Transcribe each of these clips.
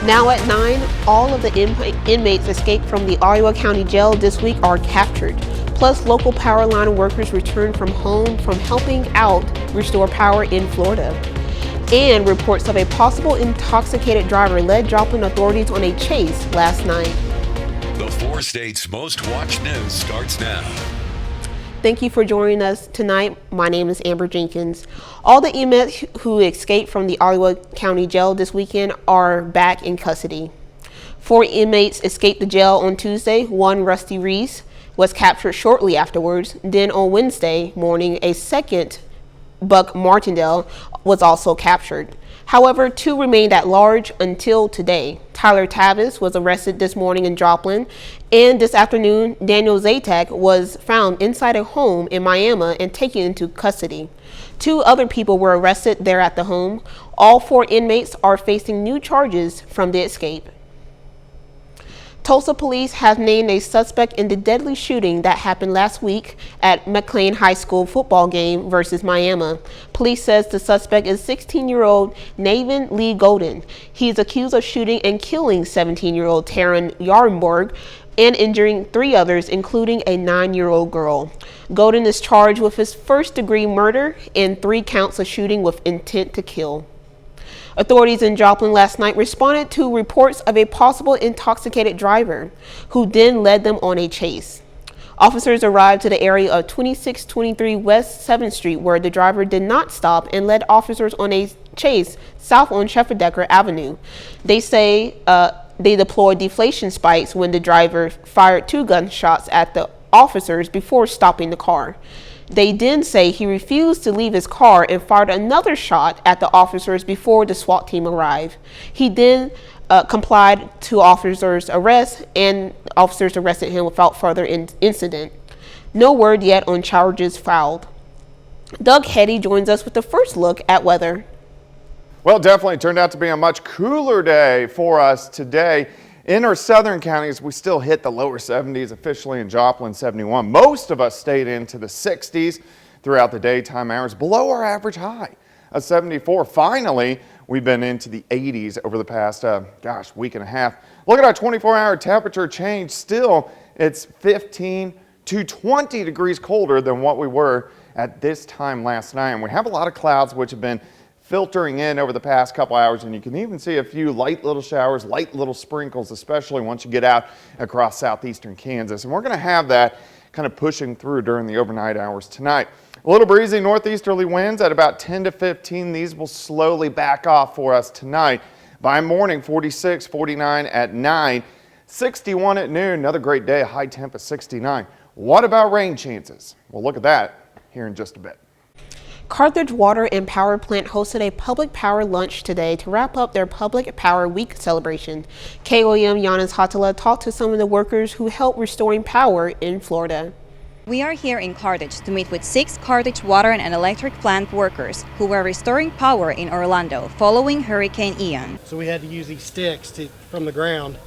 Now at 9, all of the inmates escaped from the Ottawa County Jail this week are captured. Plus, local power line workers returned from home from helping out restore power in Florida. And reports of a possible intoxicated driver led Joplin authorities on a chase last night. The 4 states' most watched news starts now. Thank you for joining us tonight. My name is Amber Jenkins. All the inmates who escaped from the Ottawa County Jail this weekend are back in custody. 4 inmates escaped the jail on Tuesday. One, Rusty Reese, was captured shortly afterwards. Then on Wednesday morning, a second, Buck Martindale, was also captured. However, 2 remained at large until today. Tyler Tavis was arrested this morning in Joplin, and this afternoon, Daniel Zatek was found inside a home in Miami and taken into custody. 2 other people were arrested there at the home. All 4 inmates are facing new charges from the escape. Tulsa police have named a suspect in the deadly shooting that happened last week at McLean High School football game versus Miami. Police says the suspect is 16-year-old Navin Lee Golden. He is accused of shooting and killing 17-year-old Taryn Yarnborg and injuring 3 others, including a 9-year-old girl. Golden is charged with his first-degree murder and 3 counts of shooting with intent to kill. Authorities in Joplin last night responded to reports of a possible intoxicated driver who then led them on a chase. Officers arrived to the area of 2623 West 7th Street where the driver did not stop and led officers on a chase south on Shefferdecker Avenue. They say they deployed deflation spikes when the driver fired 2 gunshots at the officers before stopping the car. They then say he refused to leave his car and fired another shot at the officers before the SWAT team arrived. He then complied to officers' arrest, and officers arrested him without further incident. No word yet on charges filed. Doug Hetty joins us with the first look at weather. Well, definitely turned out to be a much cooler day for us today. In our southern counties, we still hit the lower 70s, officially in Joplin, 71. Most of us stayed into the 60s throughout the daytime hours, below our average high of 74. Finally, we've been into the 80s over the past, week and a half. Look at our 24-hour temperature change. Still, it's 15 to 20 degrees colder than what we were at this time last night. And we have a lot of clouds which have been filtering in over the past couple hours, and you can even see a few light little showers, light little sprinkles, especially once you get out across southeastern Kansas. And we're going to have that kind of pushing through during the overnight hours tonight. A little breezy northeasterly winds at about 10 to 15. These will slowly back off for us tonight. By morning, 46, 49 at 9, 61 at noon. Another great day, a high temp of 69. What about rain chances? We'll look at that here in just a bit. Carthage Water and Power Plant hosted a public power lunch today to wrap up their Public Power Week celebration. KOAM Giannis Hatala talked to some of the workers who helped restoring power in Florida. We are here in Carthage to meet with 6 Carthage Water and Electric Plant workers who were restoring power in Orlando following Hurricane Ian. So we had to use these sticks from the ground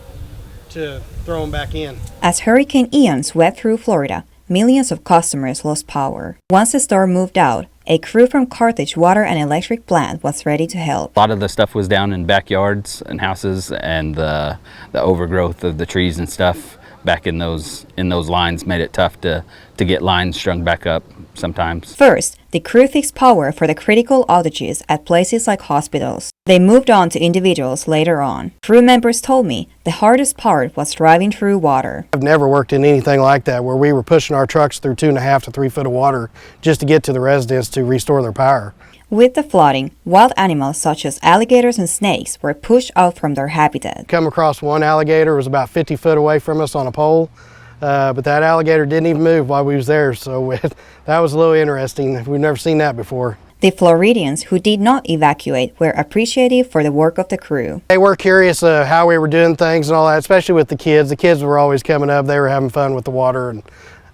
to throw them back in. As Hurricane Ian swept through Florida, millions of customers lost power. Once the storm moved out, a crew from Carthage Water and Electric Plant was ready to help. A lot of the stuff was down in backyards and houses, and the overgrowth of the trees and stuff back in those lines made it tough to get lines strung back up sometimes. First, the crew fixed power for the critical outages at places like hospitals. They moved on to individuals later on. Crew members told me the hardest part was driving through water. I've never worked in anything like that where we were pushing our trucks through 2.5 to 3 foot of water just to get to the residents to restore their power. With the flooding, wild animals such as alligators and snakes were pushed out from their habitat. Come across one alligator, was about 50 foot away from us on a pole, but that alligator didn't even move while we was there, so that was a little interesting. We've never seen that before. The Floridians who did not evacuate were appreciative for the work of the crew. They were curious how we were doing things and all that, especially with the kids. The kids were always coming up. They were having fun with the water and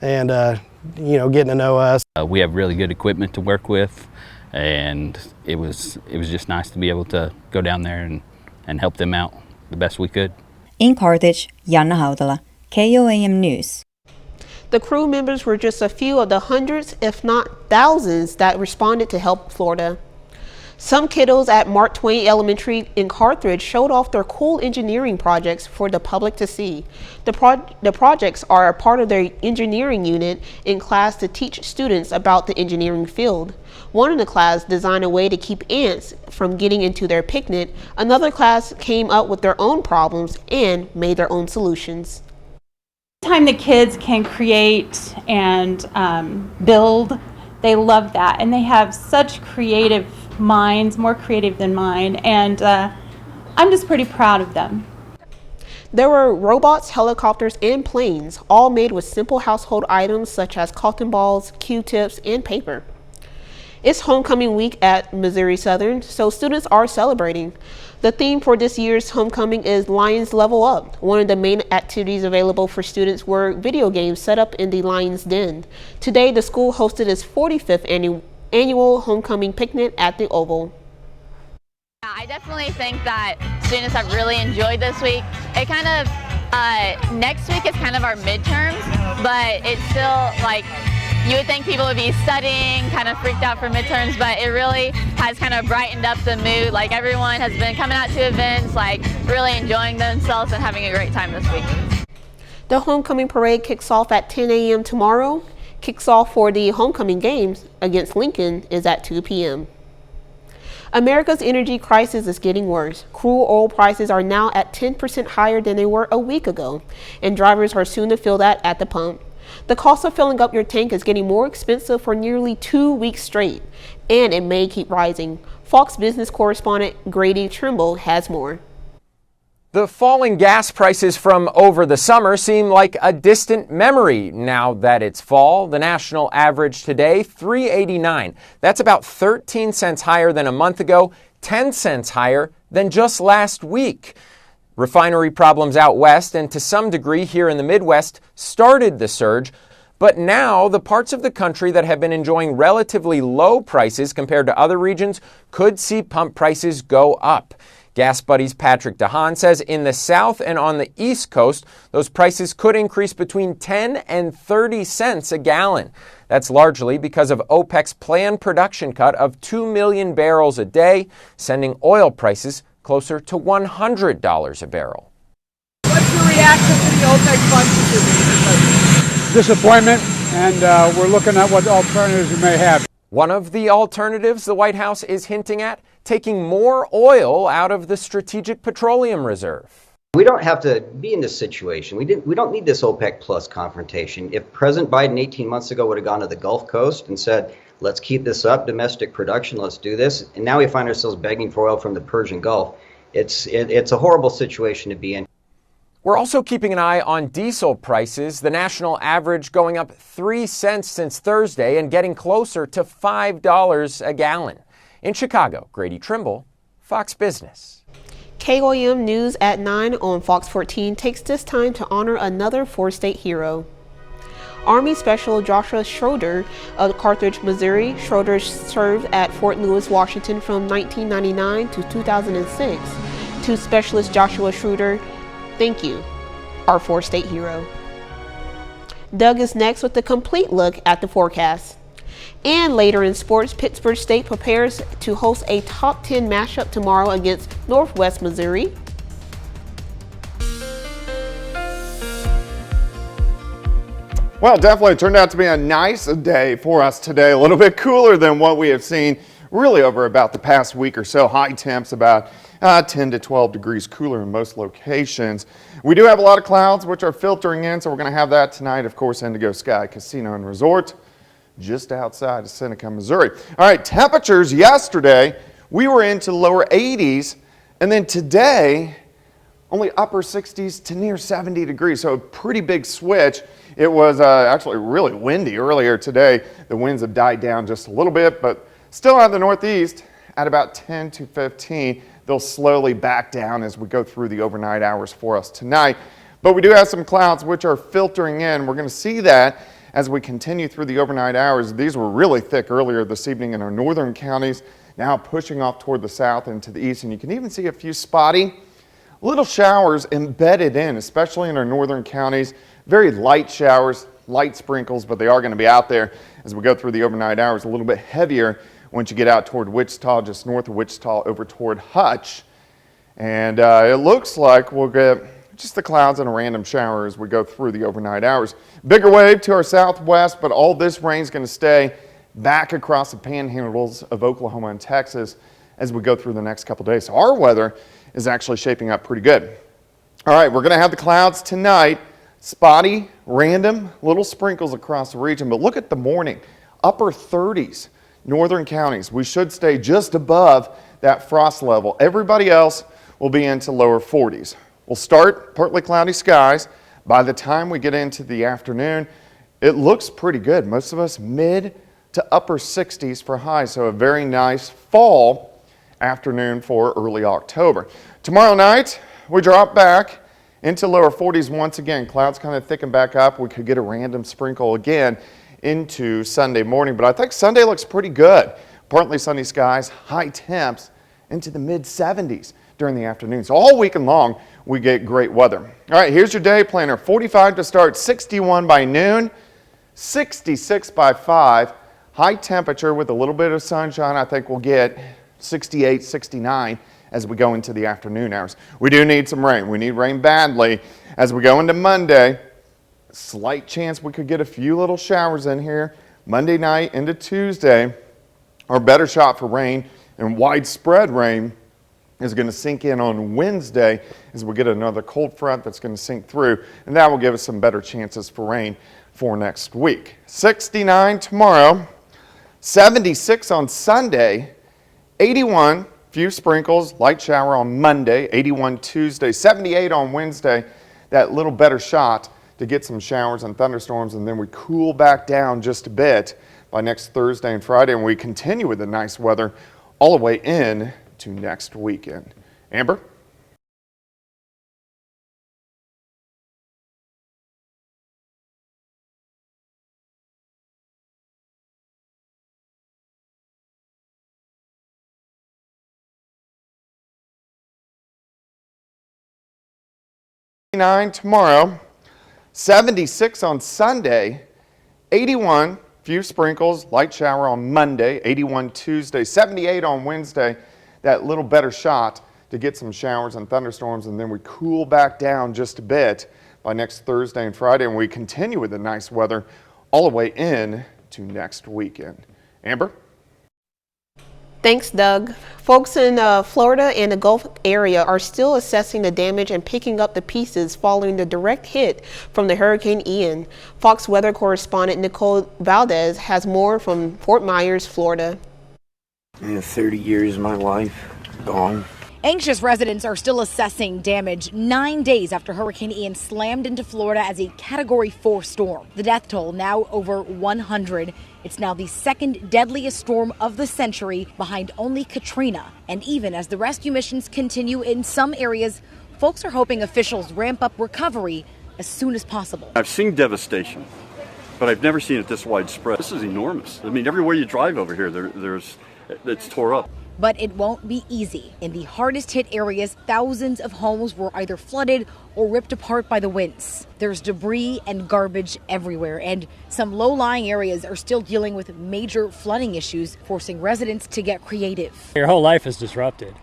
getting to know us. We have really good equipment to work with, and it was just nice to be able to go down there and help them out the best we could. In Carthage, Janna Haudala, KOAM News. The crew members were just a few of the hundreds, if not thousands, that responded to help Florida. Some kiddos at Mark Twain Elementary in Carthage showed off their cool engineering projects for the public to see. The projects are a part of their engineering unit in class to teach students about the engineering field. One in the class designed a way to keep ants from getting into their picnic. Another class came up with their own problems and made their own solutions. Time the kids can create and build, they love that, and they have such creative minds, more creative than mine, and I'm just pretty proud of them. There were robots, helicopters, and planes, all made with simple household items such as cotton balls, Q-tips, and paper. It's homecoming week at Missouri Southern, so students are celebrating. The theme for this year's homecoming is Lions Level Up. One of the main activities available for students were video games set up in the Lions Den. Today, the school hosted its 45th annual homecoming picnic at the Oval. I definitely think that students have really enjoyed this week. It kind of, next week is kind of our midterms, but it's still like, you would think people would be studying, kind of freaked out for midterms, but it really has kind of brightened up the mood. Like everyone has been coming out to events, like really enjoying themselves and having a great time this week. The homecoming parade kicks off at 10 a.m. tomorrow. Kicks off for the homecoming games against Lincoln is at 2 p.m. America's energy crisis is getting worse. Crude oil prices are now at 10% higher than they were a week ago, and drivers are soon to feel that at the pump. The cost of filling up your tank is getting more expensive for nearly 2 weeks straight, and it may keep rising. Fox Business correspondent Grady Trimble has more. The falling gas prices from over the summer seem like a distant memory now that it's fall. The national average today, $3.89. That's about 13 cents higher than a month ago, 10 cents higher than just last week. Refinery problems out west and to some degree here in the Midwest started the surge, but now the parts of the country that have been enjoying relatively low prices compared to other regions could see pump prices go up. Gas Buddy's Patrick DeHaan says in the South and on the East Coast, those prices could increase between 10 and 30 cents a gallon. That's largely because of OPEC's planned production cut of 2 million barrels a day, sending oil prices closer to $100 a barrel. What's your reaction to the OPEC Plus? Disappointment, and we're looking at what alternatives we may have. One of the alternatives the White House is hinting at, taking more oil out of the Strategic Petroleum Reserve. We don't have to be in this situation. We don't need this OPEC Plus confrontation. If President Biden 18 months ago would have gone to the Gulf Coast and said, let's keep this up, domestic production, let's do this, and now we find ourselves begging for oil from the Persian Gulf, it's a horrible situation to be in. We're also keeping an eye on diesel prices, the national average going up 3 cents since Thursday and getting closer to $5 a gallon. In Chicago, Grady Trimble, Fox Business. KOAM News at 9 on Fox 14 takes this time to honor another four-state hero. Army Special Joshua Schroeder of Carthage, Missouri. Schroeder served at Fort Lewis, Washington from 1999 to 2006. To Specialist Joshua Schroeder, thank you, our four-state hero. Doug is next with a complete look at the forecast. And later in sports, Pittsburgh State prepares to host a top 10 matchup tomorrow against Northwest Missouri. Well, definitely turned out to be a nice day for us today. A little bit cooler than what we have seen really over about the past week or so. High temps about 10 to 12 degrees cooler in most locations. We do have a lot of clouds which are filtering in, so we're going to have that tonight. Of course, Indigo Sky Casino and Resort just outside of Seneca, Missouri. All right, temperatures yesterday, we were into lower 80s, and then today, only upper 60s to near 70 degrees, so a pretty big switch. It was actually really windy earlier today. The winds have died down just a little bit, but still out of the northeast at about 10 to 15. They'll slowly back down as we go through the overnight hours for us tonight. But we do have some clouds which are filtering in. We're going to see that as we continue through the overnight hours. These were really thick earlier this evening in our northern counties, now pushing off toward the south and to the east. And you can even see a few spotty little showers embedded in, especially in our northern counties. Very light showers, light sprinkles, but they are going to be out there as we go through the overnight hours. A little bit heavier once you get out toward Wichita, just north of Wichita, over toward Hutch. And it looks like we'll get just the clouds and a random shower as we go through the overnight hours. Bigger wave to our southwest, but all this rain is going to stay back across the panhandles of Oklahoma and Texas as we go through the next couple days. So our weather is actually shaping up pretty good. All right, we're going to have the clouds tonight. Spotty, random, little sprinkles across the region, but look at the morning. Upper 30s, northern counties. We should stay just above that frost level. Everybody else will be into lower 40s. We'll start partly cloudy skies. By the time we get into the afternoon, it looks pretty good. Most of us mid to upper 60s for highs, so a very nice fall afternoon for early October. Tomorrow night, we drop back into lower 40s once again. Clouds kind of thicken back up. We could get a random sprinkle again into Sunday morning, but I think Sunday looks pretty good. Partly sunny skies, high temps into the mid 70s during the afternoon. So all weekend long, we get great weather. All right, here's your day planner. 45 to start, 61 by noon, 66 by 5. High temperature with a little bit of sunshine. I think we'll get 68, 69 as we go into the afternoon hours. We do need some rain. We need rain badly as we go into Monday. Slight chance we could get a few little showers in here Monday night into Tuesday. Our better shot for rain and widespread rain is going to sink in on Wednesday as we get another cold front that's going to sink through, and that will give us some better chances for rain for next week. 69 tomorrow, 76 on Sunday, 81, few sprinkles, light shower on Monday, 81 Tuesday, 78 on Wednesday, that little better shot to get some showers and thunderstorms, and then we cool back down just a bit by next Thursday and Friday, and we continue with the nice weather all the way in to next weekend. Amber? Tomorrow, 76 on Sunday, 81, few sprinkles, light shower on Monday, 81 Tuesday, 78 on Wednesday, that little better shot to get some showers and thunderstorms, and then we cool back down just a bit by next Thursday and Friday, and we continue with the nice weather all the way in to next weekend. Amber? Thanks, Doug. Folks in Florida and the Gulf area are still assessing the damage and picking up the pieces following the direct hit from the Hurricane Ian. Fox weather correspondent Nicole Valdez has more from Fort Myers, Florida. 30 years of my life gone. Anxious residents are still assessing damage 9 days after Hurricane Ian slammed into Florida as a Category 4 storm. The death toll now over 100. It's now the second deadliest storm of the century, behind only Katrina. And even as the rescue missions continue in some areas, folks are hoping officials ramp up recovery as soon as possible. I've seen devastation, but I've never seen it this widespread. This is enormous. I mean, everywhere you drive over here, it's tore up. But it won't be easy. In the hardest hit areas, thousands of homes were either flooded or ripped apart by the winds. There's debris and garbage everywhere, and some low-lying areas are still dealing with major flooding issues, forcing residents to get creative. Your whole life is disrupted.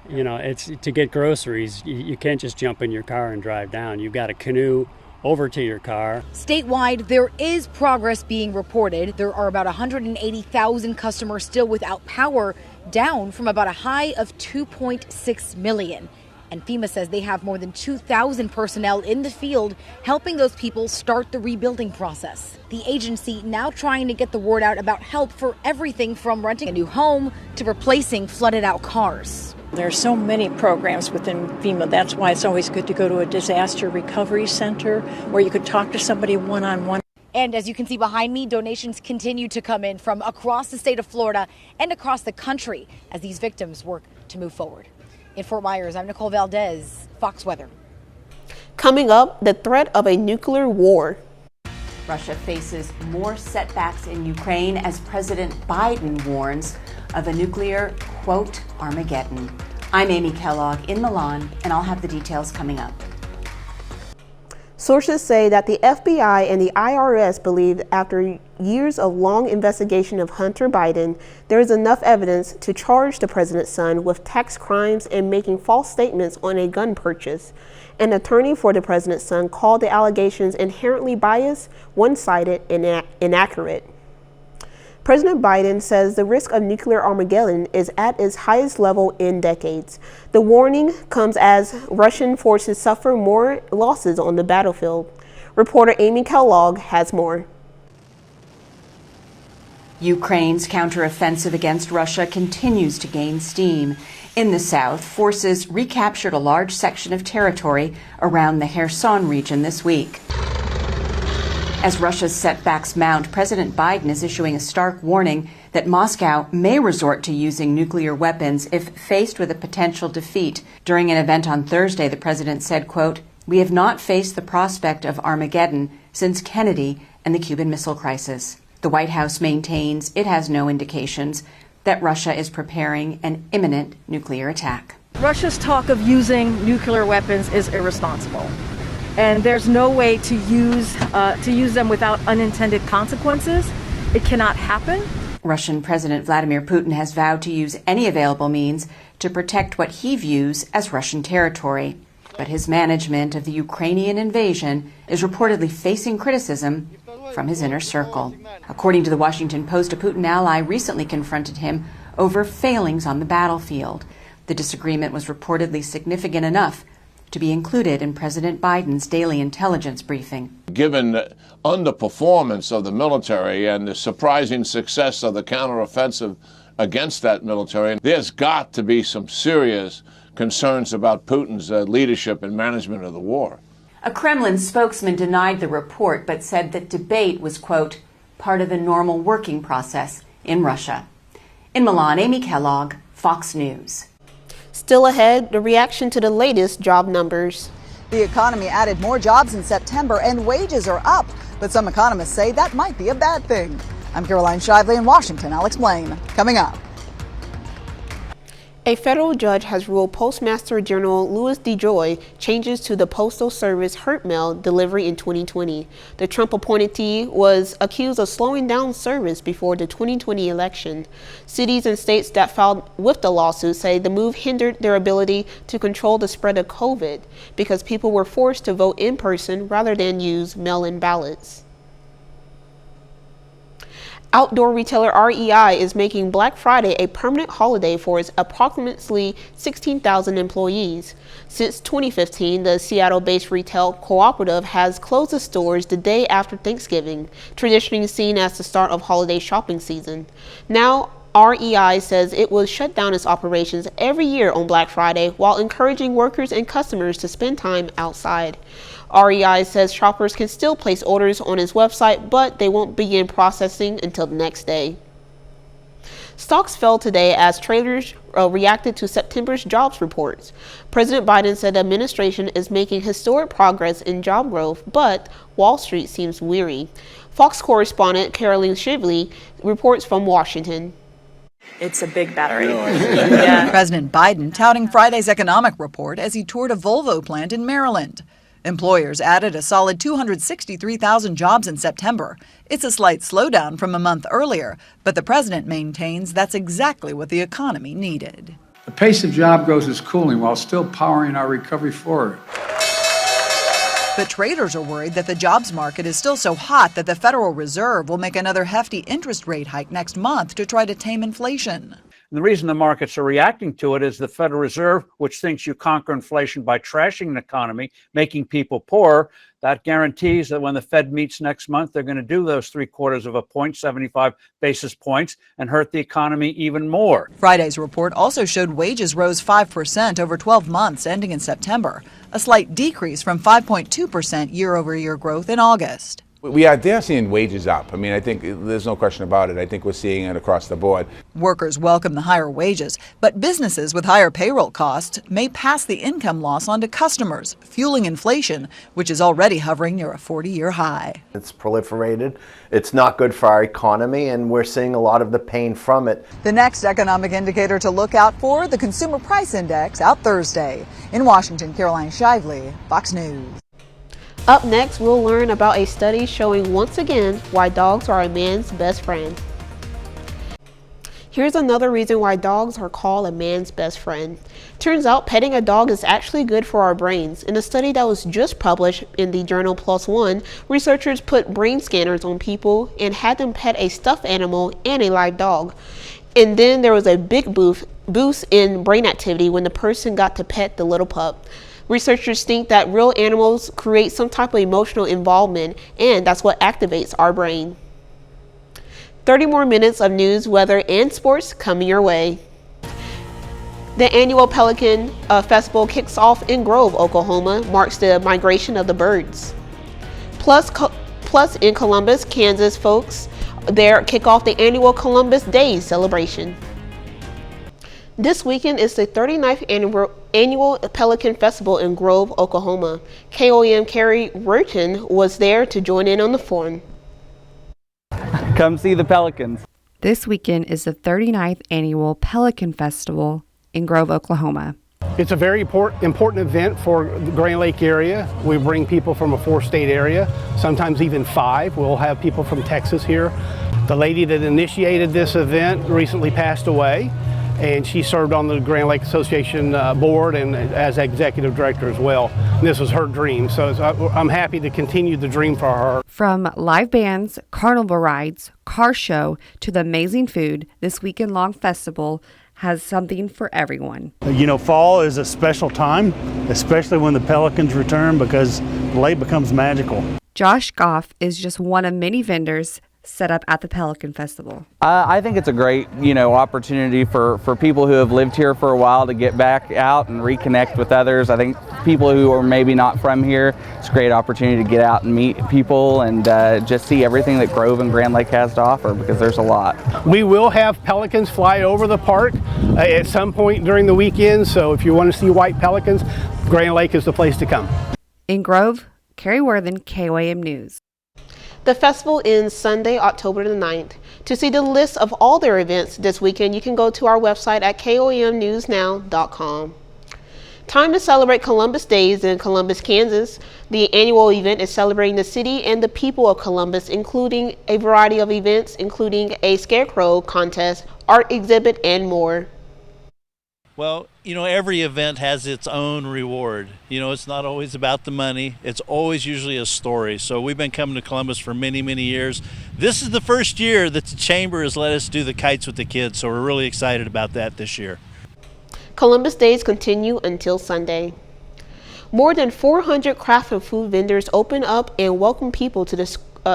You know, it's to get groceries, you can't just jump in your car and drive down. You've got a canoe over to your car. Statewide, there is progress being reported. There are about 180,000 customers still without power, down from about a high of 2.6 million. And FEMA says they have more than 2,000 personnel in the field helping those people start the rebuilding process. The agency now trying to get the word out about help for everything from renting a new home to replacing flooded out cars. There are so many programs within FEMA. That's why it's always good to go to a disaster recovery center where you could talk to somebody one-on-one. And as you can see behind me, donations continue to come in from across the state of Florida and across the country as these victims work to move forward. In Fort Myers, I'm Nicole Valdez, Fox Weather. Coming up, the threat of a nuclear war. Russia faces more setbacks in Ukraine as President Biden warns of a nuclear, quote, Armageddon. I'm Amy Kellogg in Milan, and I'll have the details coming up. Sources say that the FBI and the IRS believe that after years of long investigation of Hunter Biden, there is enough evidence to charge the president's son with tax crimes and making false statements on a gun purchase. An attorney for the president's son called the allegations inherently biased, one-sided, and inaccurate. President Biden says the risk of nuclear Armageddon is at its highest level in decades. The warning comes as Russian forces suffer more losses on the battlefield. Reporter Amy Kellogg has more. Ukraine's counteroffensive against Russia continues to gain steam. In the south, forces recaptured a large section of territory around the Kherson region this week. As Russia's setbacks mount, President Biden is issuing a stark warning that Moscow may resort to using nuclear weapons if faced with a potential defeat. During an event on Thursday, the president said, quote, "We have not faced the prospect of Armageddon since Kennedy and the Cuban Missile Crisis." The White House maintains it has no indications that Russia is preparing an imminent nuclear attack. Russia's talk of using nuclear weapons is irresponsible. And there's no way to use them without unintended consequences. It cannot happen. Russian President Vladimir Putin has vowed to use any available means to protect what he views as Russian territory. But his management of the Ukrainian invasion is reportedly facing criticism from his inner circle. According to the Washington Post, a Putin ally recently confronted him over failings on the battlefield. The disagreement was reportedly significant enough to be included in President Biden's daily intelligence briefing. Given the underperformance of the military and the surprising success of the counteroffensive against that military, there's got to be some serious concerns about Putin's leadership and management of the war. A Kremlin spokesman denied the report but said that debate was, quote, part of the normal working process in Russia. In Milan, Amy Kellogg, Fox News. Still ahead, the reaction to the latest job numbers. The economy added more jobs in September and wages are up, but some economists say that might be a bad thing. I'm Caroline Shively in Washington. I'll explain. Coming up. A federal judge has ruled Postmaster General Louis DeJoy changes to the Postal Service hurt mail delivery in 2020. The Trump appointee was accused of slowing down service before the 2020 election. Cities and states that filed with the lawsuit say the move hindered their ability to control the spread of COVID because people were forced to vote in person rather than use mail-in ballots. Outdoor retailer REI is making Black Friday a permanent holiday for its approximately 16,000 employees. Since 2015, the Seattle-based retail cooperative has closed its stores the day after Thanksgiving, traditionally seen as the start of holiday shopping season. Now, REI says it will shut down its operations every year on Black Friday while encouraging workers and customers to spend time outside. REI says shoppers can still place orders on its website, but they won't begin processing until the next day. Stocks fell today as traders reacted to September's jobs reports. President Biden said the administration is making historic progress in job growth, but Wall Street seems weary. Fox correspondent Caroline Shively reports from Washington. It's a big battery. Yeah. President Biden touting Friday's economic report as he toured a Volvo plant in Maryland. Employers added a solid 263,000 jobs in September. It's a slight slowdown from a month earlier, but the president maintains that's exactly what the economy needed. The pace of job growth is cooling while still powering our recovery forward. But traders are worried that the jobs market is still so hot that the Federal Reserve will make another hefty interest rate hike next month to try to tame inflation. And the reason the markets are reacting to it is the Federal Reserve, which thinks you conquer inflation by trashing the economy, making people poorer. That guarantees that when the Fed meets next month, they're going to do those 0.75 of a point, 75 basis points, and hurt the economy even more. Friday's report also showed wages rose 5% over 12 months ending in September, a slight decrease from 5.2% year-over-year growth in August. They're seeing wages up. I mean, I think there's no question about it. I think we're seeing it across the board. Workers welcome the higher wages, but businesses with higher payroll costs may pass the income loss on to customers, fueling inflation, which is already hovering near a 40-year high. It's proliferated. It's not good for our economy, and we're seeing a lot of the pain from it. The next economic indicator to look out for, the Consumer Price Index, out Thursday. In Washington, Caroline Shively, Fox News. Up next, we'll learn about a study showing once again why dogs are a man's best friend. Here's another reason why dogs are called a man's best friend. Turns out petting a dog is actually good for our brains. In a study that was just published in the journal PLOS ONE, researchers put brain scanners on people and had them pet a stuffed animal and a live dog. And then there was a big boost in brain activity when the person got to pet the little pup. Researchers think that real animals create some type of emotional involvement, and that's what activates our brain. 30 more minutes of news, weather, and sports coming your way. The annual Pelican Festival kicks off in Grove, Oklahoma, marks the migration of the birds. Plus in Columbus, Kansas, folks there kick off the annual Columbus Day celebration. This weekend is the 39th annual Pelican Festival in Grove, Oklahoma. KOAM Carrie Ruerten was there to join in on the fun. Come see the Pelicans. This weekend is the 39th annual Pelican Festival in Grove, Oklahoma. It's a very important event for the Grand Lake area. We bring people from a 4-state area, sometimes even 5. We'll have people from Texas here. The lady that initiated this event recently passed away, and she served on the Grand Lake Association board and as executive director as well. And this was her dream, so I'm happy to continue the dream for her. From live bands, carnival rides, car show, to the amazing food, this weekend-long festival has something for everyone. You know, fall is a special time, especially when the Pelicans return, because the lake becomes magical. Josh Goff is just one of many vendors set up at the Pelican Festival. I think it's a great, opportunity for people who have lived here for a while to get back out and reconnect with others. I think people who are maybe not from here, it's a great opportunity to get out and meet people and just see everything that Grove and Grand Lake has to offer, because there's a lot. We will have pelicans fly over the park at some point during the weekend, so if you want to see white pelicans, Grand Lake is the place to come. In Grove, Carrie Worthen, KOAM News. The festival ends Sunday, October the 9th. To see the list of all their events this weekend, you can go to our website at KOAMnewsnow.com. Time to celebrate Columbus Days in Columbus, Kansas. The annual event is celebrating the city and the people of Columbus, including a variety of events, including a scarecrow contest, art exhibit, and more. Well, every event has its own reward. It's not always about the money. It's always usually a story. So we've been coming to Columbus for many, many years. This is the first year that the Chamber has let us do the kites with the kids, so we're really excited about that this year. Columbus Days continue until Sunday. More than 400 craft and food vendors open up and welcome people to the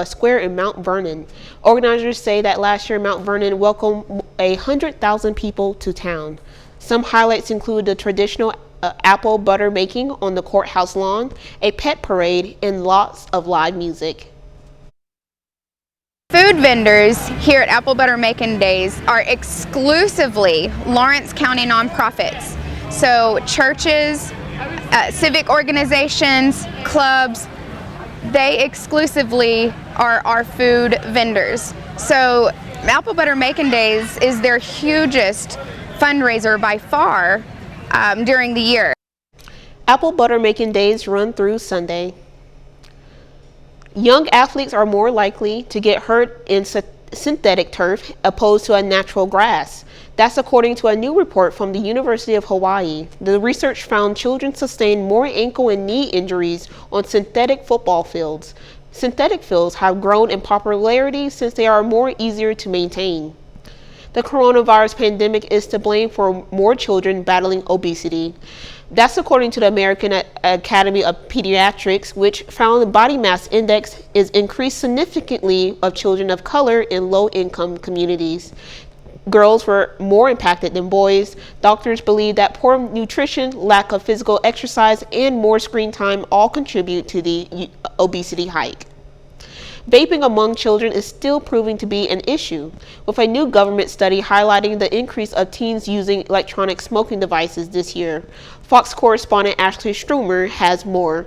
square in Mount Vernon. Organizers say that last year Mount Vernon welcomed 100,000 people to town. Some highlights include the traditional apple butter making on the courthouse lawn, a pet parade, and lots of live music. Food vendors here at Apple Butter Making Days are exclusively Lawrence County nonprofits. So churches, civic organizations, clubs, they exclusively are our food vendors. So Apple Butter Making Days is their hugest fundraiser by far during the year. Apple Butter Making Days run through Sunday. Young athletes are more likely to get hurt in synthetic turf opposed to a natural grass. That's according to a new report from the University of Hawaii. The research found children sustain more ankle and knee injuries on synthetic football fields. Synthetic fields have grown in popularity since they are more easier to maintain. The coronavirus pandemic is to blame for more children battling obesity. That's according to the American Academy of Pediatrics, which found the body mass index is increased significantly of children of color in low-income communities. Girls were more impacted than boys. Doctors believe that poor nutrition, lack of physical exercise, and more screen time all contribute to the obesity hike. Vaping among children is still proving to be an issue, with a new government study highlighting the increase of teens using electronic smoking devices this year. Fox correspondent Ashley Strumer has more.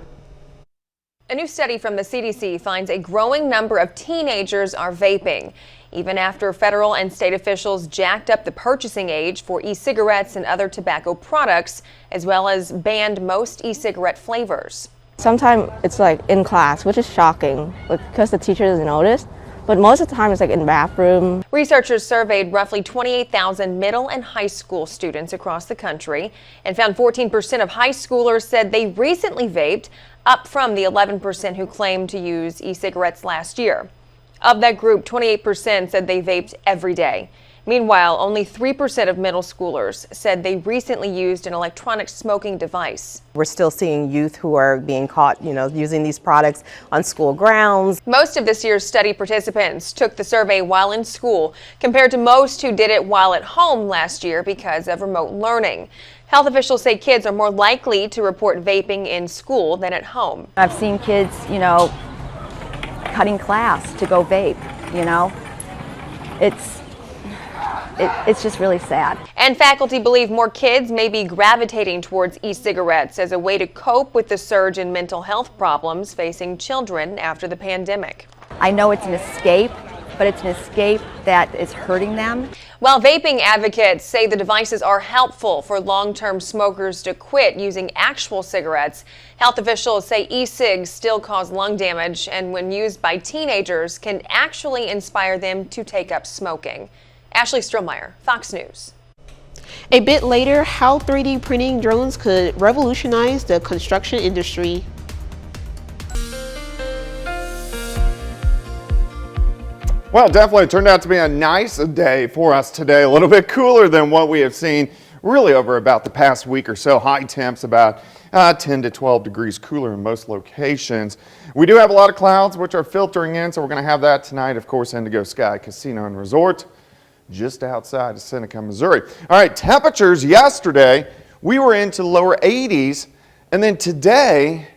A new study from the CDC finds a growing number of teenagers are vaping, even after federal and state officials jacked up the purchasing age for e-cigarettes and other tobacco products, as well as banned most e-cigarette flavors. Sometimes it's like in class, which is shocking because the teacher doesn't notice. But most of the time it's like in the bathroom. Researchers surveyed roughly 28,000 middle and high school students across the country and found 14% of high schoolers said they recently vaped, up from the 11% who claimed to use e-cigarettes last year. Of that group, 28% said they vaped every day. Meanwhile, only 3% of middle schoolers said they recently used an electronic smoking device. We're still seeing youth who are being caught, using these products on school grounds. Most of this year's study participants took the survey while in school, compared to most who did it while at home last year because of remote learning. Health officials say kids are more likely to report vaping in school than at home. I've seen kids, cutting class to go vape, It's just really sad. And faculty believe more kids may be gravitating towards e-cigarettes as a way to cope with the surge in mental health problems facing children after the pandemic. I know it's an escape, but it's an escape that is hurting them. While vaping advocates say the devices are helpful for long-term smokers to quit using actual cigarettes, health officials say e-cigs still cause lung damage and when used by teenagers can actually inspire them to take up smoking. Ashley Strohmeyer, Fox News. A bit later, how 3D printing drones could revolutionize the construction industry. Well, definitely turned out to be a nice day for us today. A little bit cooler than what we have seen really over about the past week or so. High temps about 10 to 12 degrees cooler in most locations. We do have a lot of clouds which are filtering in, so we're going to have that tonight. Of course, Indigo Sky Casino and Resort, just outside of Seneca, Missouri. All right, temperatures yesterday, we were into lower 80s, and then today,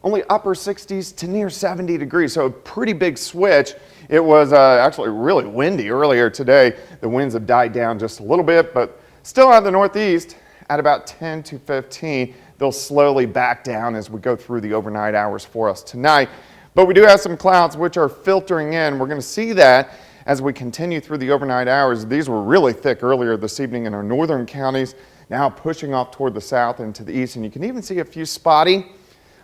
only upper 60s to near 70 degrees, so a pretty big switch. It was actually really windy earlier today. The winds have died down just a little bit, but still out of the northeast at about 10 to 15. They'll slowly back down as we go through the overnight hours for us tonight. But we do have some clouds which are filtering in. We're going to see that as we continue through the overnight hours. These were really thick earlier this evening in our northern counties, now pushing off toward the south and to the east. And you can even see a few spotty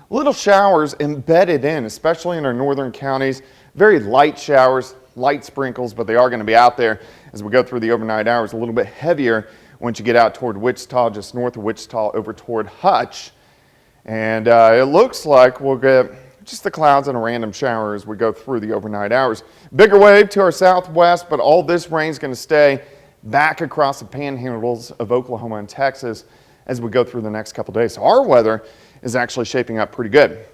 little showers embedded in, especially in our northern counties. Very light showers, light sprinkles, but they are going to be out there as we go through the overnight hours. A little bit heavier once you get out toward Wichita, just north of Wichita, over toward Hutch. And it looks like we'll get just the clouds and a random shower as we go through the overnight hours. Bigger wave to our southwest, but all this rain is going to stay back across the panhandles of Oklahoma and Texas as we go through the next couple days. So our weather is actually shaping up pretty good.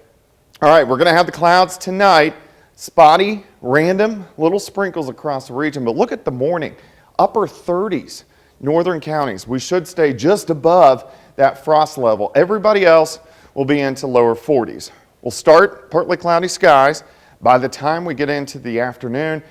All right, we're going to have the clouds tonight. Spotty, random, little sprinkles across the region, but look at the morning. Upper 30s, northern counties. We should stay just above that frost level. Everybody else will be into lower 40s. We'll start partly cloudy skies. By the time we get into the afternoon,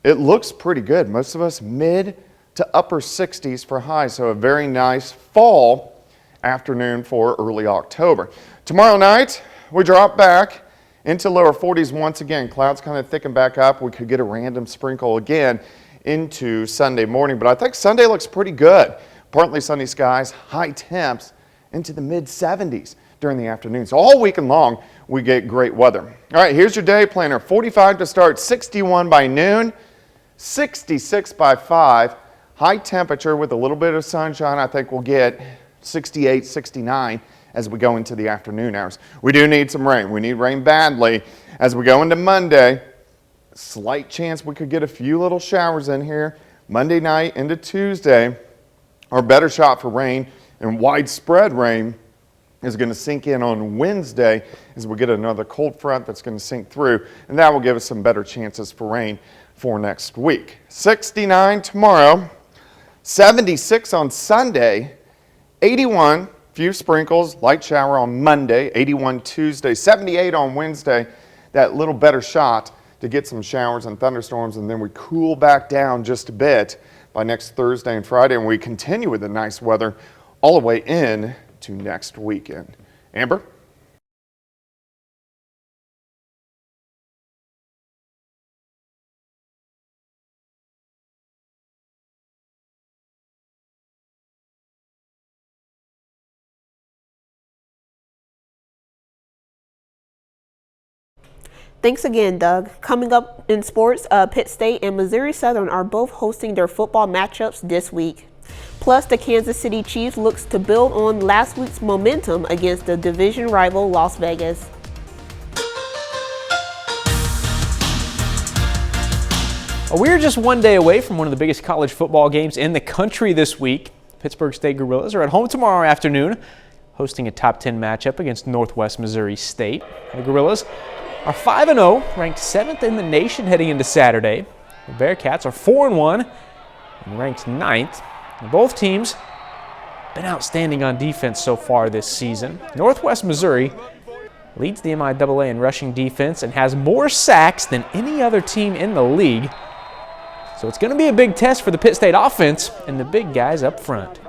it looks pretty good. Most of us mid to upper 60s for highs, so a very nice fall afternoon for early October. Tomorrow night, we drop back into lower 40s once again. Clouds kind of thicken back up. We could get a random sprinkle again into Sunday morning, but I think Sunday looks pretty good. Partly sunny skies, high temps into the mid 70s during the afternoon. So all weekend long, we get great weather. All right, here's your day planner. 45 to start, 61 by noon, 66 by 5. High temperature with a little bit of sunshine. I think we'll get 68, 69 as we go into the afternoon hours. We do need some rain. We need rain badly as we go into Monday. Slight chance we could get a few little showers in here Monday night into Tuesday. Our better shot for rain and widespread rain is going to sink in on Wednesday as we get another cold front that's going to sink through, and that will give us some better chances for rain for next week. 69 tomorrow, 76 on Sunday, 81, few sprinkles, light shower on Monday, 81 Tuesday, 78 on Wednesday. That little better shot to get some showers and thunderstorms, and then we cool back down just a bit by next Thursday and Friday, and we continue with the nice weather all the way in to next weekend. Amber? Thanks again, Doug. Coming up in sports, Pitt State and Missouri Southern are both hosting their football matchups this week. Plus, the Kansas City Chiefs looks to build on last week's momentum against the division rival Las Vegas. We're just one day away from one of the biggest college football games in the country this week. Pittsburgh State Gorillas are at home tomorrow afternoon, hosting a top 10 matchup against Northwest Missouri State. The Gorillas are 5-0, ranked 7th in the nation heading into Saturday. The Bearcats are 4-1 and ranked 9th. And both teams have been outstanding on defense so far this season. Northwest Missouri leads the MIAA in rushing defense and has more sacks than any other team in the league. So it's going to be a big test for the Pitt State offense and the big guys up front.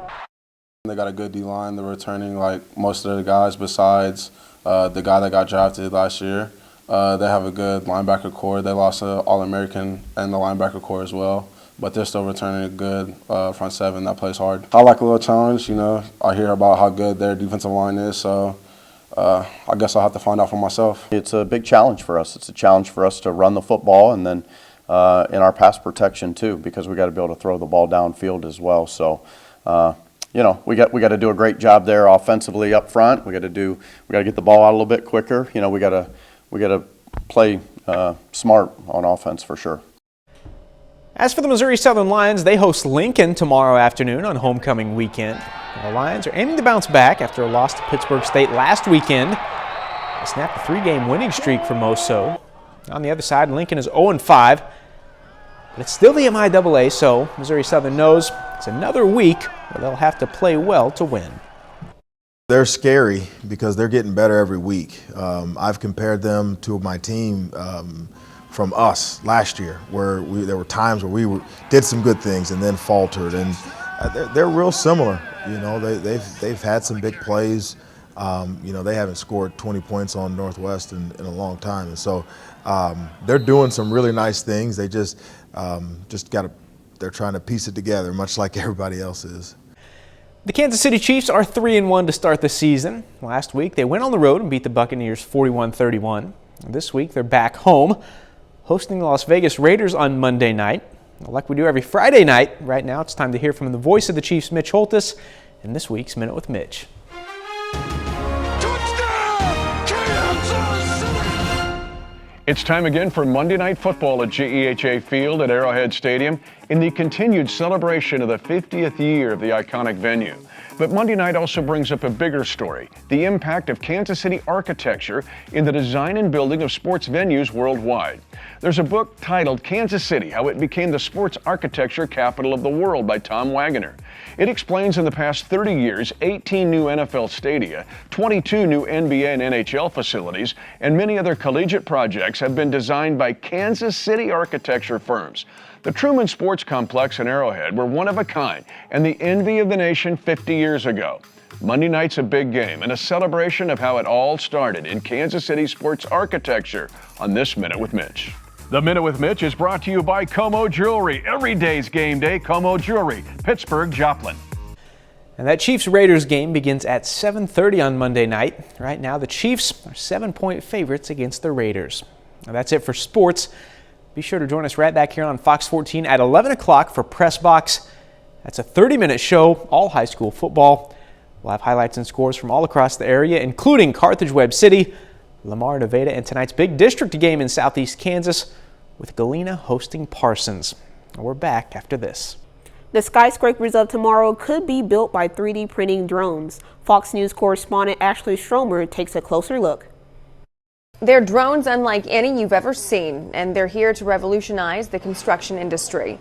They got a good D-line. They're returning like most of the guys besides the guy that got drafted last year. They have a good linebacker core. They lost an All-American and the linebacker core as well. But they're still returning a good front seven that plays hard. I like a little challenge. You know, I hear about how good their defensive line is, so I guess I'll have to find out for myself. It's a big challenge for us. It's a challenge for us to run the football and then in our pass protection too, because we got to be able to throw the ball downfield as well. So, you know, we got to do a great job there offensively up front. We got to get the ball out a little bit quicker. You know, we got to play smart on offense for sure. As for the Missouri Southern Lions, they host Lincoln tomorrow afternoon on homecoming weekend. The Lions are aiming to bounce back after a loss to Pittsburgh State last weekend. They snapped a 3-game winning streak for Moso. On the other side, Lincoln is 0-5. But it's still the MIAA, so Missouri Southern knows it's another week where they'll have to play well to win. They're scary because they're getting better every week. I've compared them to my team from us last year, where there were times where we did some good things and then faltered, and they're real similar. You know, they've had some big plays. You know, they haven't scored 20 points on Northwest in a long time, and so they're doing some really nice things. They just they're trying to piece it together, much like everybody else is. The Kansas City Chiefs are 3-1 to start the season. Last week, they went on the road and beat the Buccaneers 41-31. This week, they're back home, hosting the Las Vegas Raiders on Monday night. Like we do every Friday night, right now it's time to hear from the voice of the Chiefs, Mitch Holthus, in this week's Minute with Mitch. It's time again for Monday Night Football at GEHA Field at Arrowhead Stadium in the continued celebration of the 50th year of the iconic venue. But Monday night also brings up a bigger story, the impact of Kansas City architecture in the design and building of sports venues worldwide. There's a book titled Kansas City, How It Became the Sports Architecture Capital of the World by Tom Wagoner. It explains in the past 30 years, 18 new NFL stadia, 22 new NBA and NHL facilities, and many other collegiate projects have been designed by Kansas City architecture firms. The Truman Sports Complex and Arrowhead were one of a kind and the envy of the nation 50 years ago. Monday night's a big game and a celebration of how it all started in Kansas City sports architecture on this Minute with Mitch. The Minute with Mitch is brought to you by Como Jewelry. Every day's game day, Como Jewelry, Pittsburgh, Joplin. And that Chiefs-Raiders game begins at 7:30 on Monday night. Right now, the Chiefs are 7-point favorites against the Raiders. Now, that's it for sports. Be sure to join us right back here on Fox 14 at 11 o'clock for Press Box. That's a 30-minute show, all high school football. We'll have highlights and scores from all across the area, including Carthage-Webb City, Lamar, Nevada, and tonight's big district game in southeast Kansas with Galena hosting Parsons. We're back after this. The skyscrapers of tomorrow could be built by 3D printing drones. Fox News correspondent Ashley Stromer takes a closer look. They're drones unlike any you've ever seen, and they're here to revolutionize the construction industry.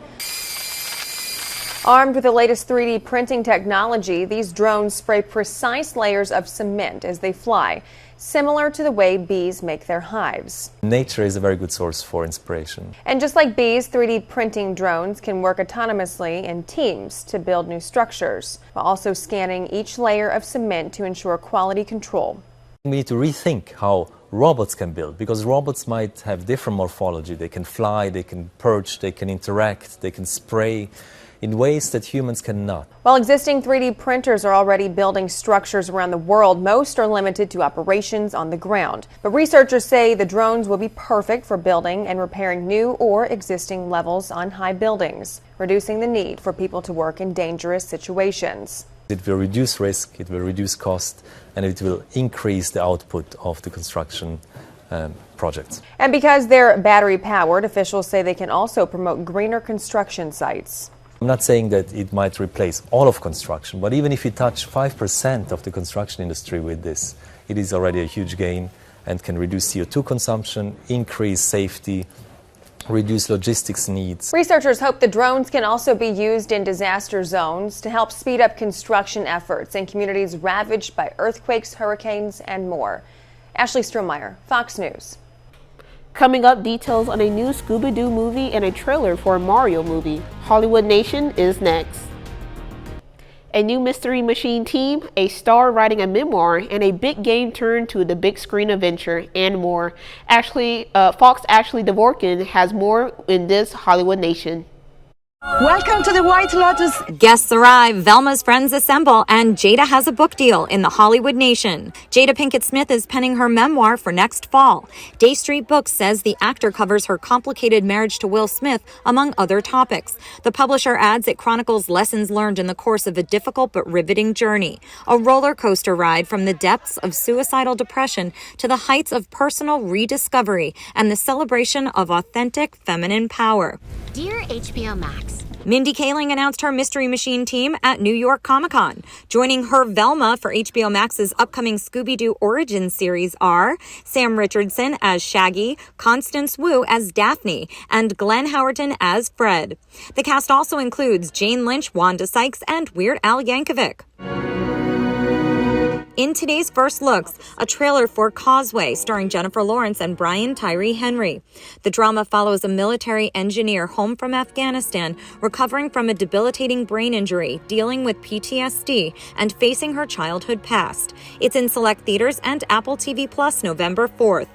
Armed with the latest 3D printing technology, these drones spray precise layers of cement as they fly, similar to the way bees make their hives. Nature is a very good source for inspiration. And just like bees, 3D printing drones can work autonomously in teams to build new structures, while also scanning each layer of cement to ensure quality control. We need to rethink how robots can build, because robots might have different morphology. They can fly, they can perch, they can interact, they can spray in ways that humans cannot. While existing 3D printers are already building structures around the world, most are limited to operations on the ground. But researchers say the drones will be perfect for building and repairing new or existing levels on high buildings, reducing the need for people to work in dangerous situations. It will reduce risk, it will reduce cost, and it will increase the output of the construction projects. And because they're battery powered, officials say they can also promote greener construction sites. I'm not saying that it might replace all of construction, but even if you touch 5% of the construction industry with this, it is already a huge gain and can reduce CO2 consumption, increase safety, reduce logistics needs. Researchers hope the drones can also be used in disaster zones to help speed up construction efforts in communities ravaged by earthquakes, hurricanes, and more. Ashley Strohmeyer, Fox News. Coming up, details on a new Scooby-Doo movie and a trailer for a Mario movie. Hollywood Nation is next. A new Mystery Machine team, a star writing a memoir, and a big game turn to the big screen adventure, and more. Fox Ashley Dvorkin has more in this Hollywood Nation. Welcome to the White Lotus. Guests arrive, Velma's friends assemble, and Jada has a book deal in the Hollywood Nation. Jada Pinkett Smith is penning her memoir for next fall. Day Street Books says the actor covers her complicated marriage to Will Smith, among other topics. The publisher adds it chronicles lessons learned in the course of a difficult but riveting journey. A roller coaster ride from the depths of suicidal depression to the heights of personal rediscovery and the celebration of authentic feminine power. Dear HBO Max, Mindy Kaling announced her Mystery Machine team at New York Comic-Con. Joining her Velma for HBO Max's upcoming Scooby-Doo Origins series are Sam Richardson as Shaggy, Constance Wu as Daphne, and Glenn Howerton as Fred. The cast also includes Jane Lynch, Wanda Sykes, and Weird Al Yankovic. In today's First Looks, a trailer for Causeway starring Jennifer Lawrence and Brian Tyree Henry. The drama follows a military engineer home from Afghanistan, recovering from a debilitating brain injury, dealing with PTSD, and facing her childhood past. It's in select theaters and Apple TV Plus November 4th.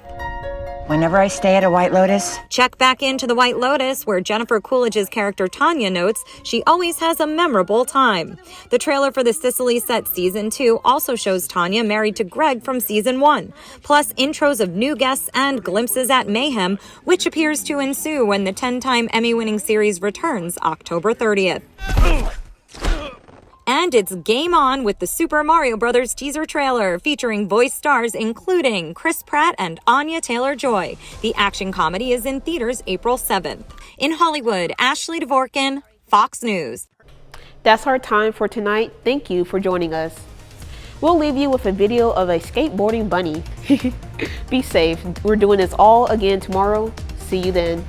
Whenever I stay at a White Lotus. Check back into the White Lotus, where Jennifer Coolidge's character Tanya notes she always has a memorable time. The trailer for the Sicily set Season 2 also shows Tanya married to Greg from Season 1, plus intros of new guests and glimpses at mayhem, which appears to ensue when the 10-time Emmy-winning series returns October 30th. And it's game on with the Super Mario Bros. Teaser trailer featuring voice stars including Chris Pratt and Anya Taylor-Joy. The action comedy is in theaters April 7th. In Hollywood, Ashley Dvorkin, Fox News. That's our time for tonight. Thank you for joining us. We'll leave you with a video of a skateboarding bunny. Be safe. We're doing this all again tomorrow. See you then.